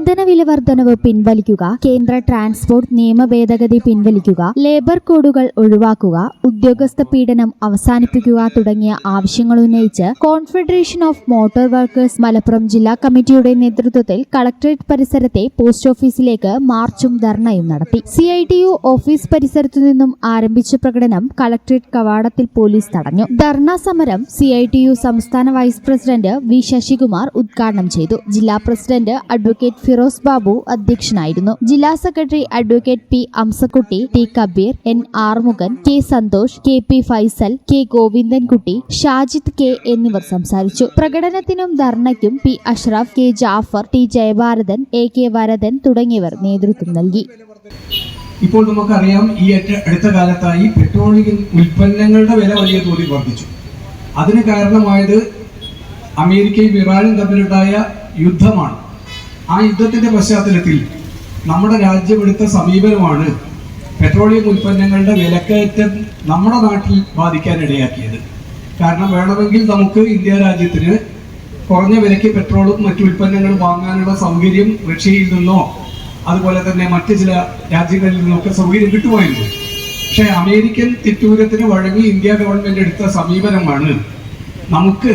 ഇന്ധനവില വർധനവ് പിൻവലിക്കുക, കേന്ദ്ര ട്രാൻസ്പോർട്ട് നിയമ ഭേദഗതി പിൻവലിക്കുക, ലേബർ കോഡുകൾ ഒഴിവാക്കുക, ഉദ്യോഗസ്ഥ പീഡനം അവസാനിപ്പിക്കുക തുടങ്ങിയ ആവശ്യങ്ങൾ ഉന്നയിച്ച് confederation of motor workers Malappuram ജില്ലാ കമ്മിറ്റിയുടെ നേതൃത്വത്തിൽ കളക്ടറേറ്റ് പരിസരത്തെ പോസ്റ്റ് ഓഫീസിലേക്ക് മാർച്ചും ധർണയും നടത്തി. CITU ഓഫീസ് പരിസരത്തു നിന്നും ആരംഭിച്ച പ്രകടനം കളക്ടറേറ്റ് കവാടത്തിൽ പോലീസ് തടഞ്ഞു. ധർണാ സമരം CITU സംസ്ഥാന വൈസ് പ്രസിഡന്റ് V ശശികുമാർ ഉദ്ഘാടനം ചെയ്തു. ജില്ലാ പ്രസിഡന്റ് അഡ്വക്കേറ്റ് ഫിറോസ് ബാബു അധ്യക്ഷനായിരുന്നു. ജില്ലാ secretary advocate P Amsakutty, T Kabeer, N Arumukhan, K Santhosh, KP Faisal, K Govindankutty, Shajid K എന്നിവർ സംസാരിച്ചു. പ്രകടനത്തിനും ധർണയ്ക്കും P Ashraf, K Jafar, T ജയഭാരതൻ, AK Varadan തുടങ്ങിയവർ നേതൃത്വം നൽകി. ഇപ്പോൾ നമുക്കറിയാം, ഈ അടുത്ത കാലത്തായി പെട്രോളിയം ഉൽപ്പന്നങ്ങളുടെ വില വലിയ തോതിൽ വർദ്ധിച്ചു. അതിന് കാരണമായത് അമേരിക്കയും ഇറാനും തമ്മിലുണ്ടായ യുദ്ധമാണ്. ആ യുദ്ധത്തിന്റെ പശ്ചാത്തലത്തിൽ നമ്മുടെ രാജ്യമെടുത്ത സമീപനമാണ് പെട്രോളിയം ഉൽപ്പന്നങ്ങളുടെ വിലക്കയറ്റം നമ്മുടെ നാട്ടിൽ ബാധിക്കാനിടയാക്കിയത്. കാരണം വേണമെങ്കിൽ നമുക്ക് ഇന്ത്യ രാജ്യത്തിന് കുറഞ്ഞ വിലയ്ക്ക് പെട്രോളും മറ്റു ഉൽപ്പന്നങ്ങളും വാങ്ങാനുള്ള സൗകര്യം റഷ്യയിൽ നിന്നോ അതുപോലെ തന്നെ മറ്റ് ചില രാജ്യങ്ങളിൽ നിന്നൊക്കെ സൗകര്യം കിട്ടുമായിരുന്നു. പക്ഷേ അമേരിക്കൻ തിട്ടൂരത്തിന് വഴങ്ങി ഇന്ത്യ ഗവൺമെന്റ് എടുത്ത സമീപനമാണ് നമുക്ക്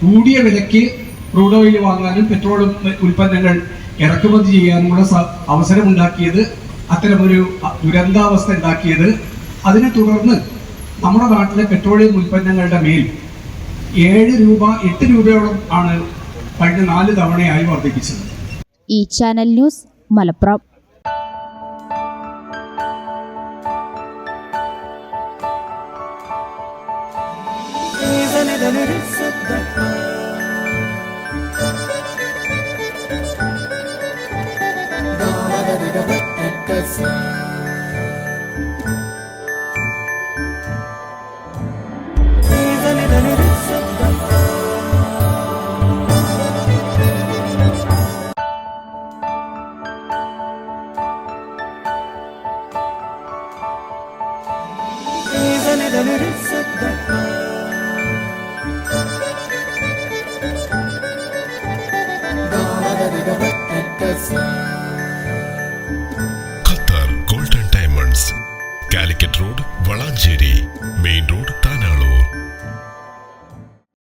കൂടിയ വിലയ്ക്ക് ക്രൂഡ് ഓയിൽ വാങ്ങാനും പെട്രോൾ ഉൽപ്പന്നങ്ങൾ ഇറക്കുമതി ചെയ്യാനുമുള്ള അവസരമുണ്ടാക്കിയത്, അത്തരമൊരു ദുരന്താവസ്ഥ ഉണ്ടാക്കിയത്. അതിനെ തുടർന്ന് നമ്മുടെ നാട്ടിലെ പെട്രോളിയം ഉൽപ്പന്നങ്ങളുടെ മേൽ 7 രൂപ 8 രൂപയോളം ആണ് കഴിഞ്ഞ 4 തവണയായി വർദ്ധിപ്പിച്ചത്. ഈ ചാനൽ ന്യൂസ് മലപ്പുറം. Yes.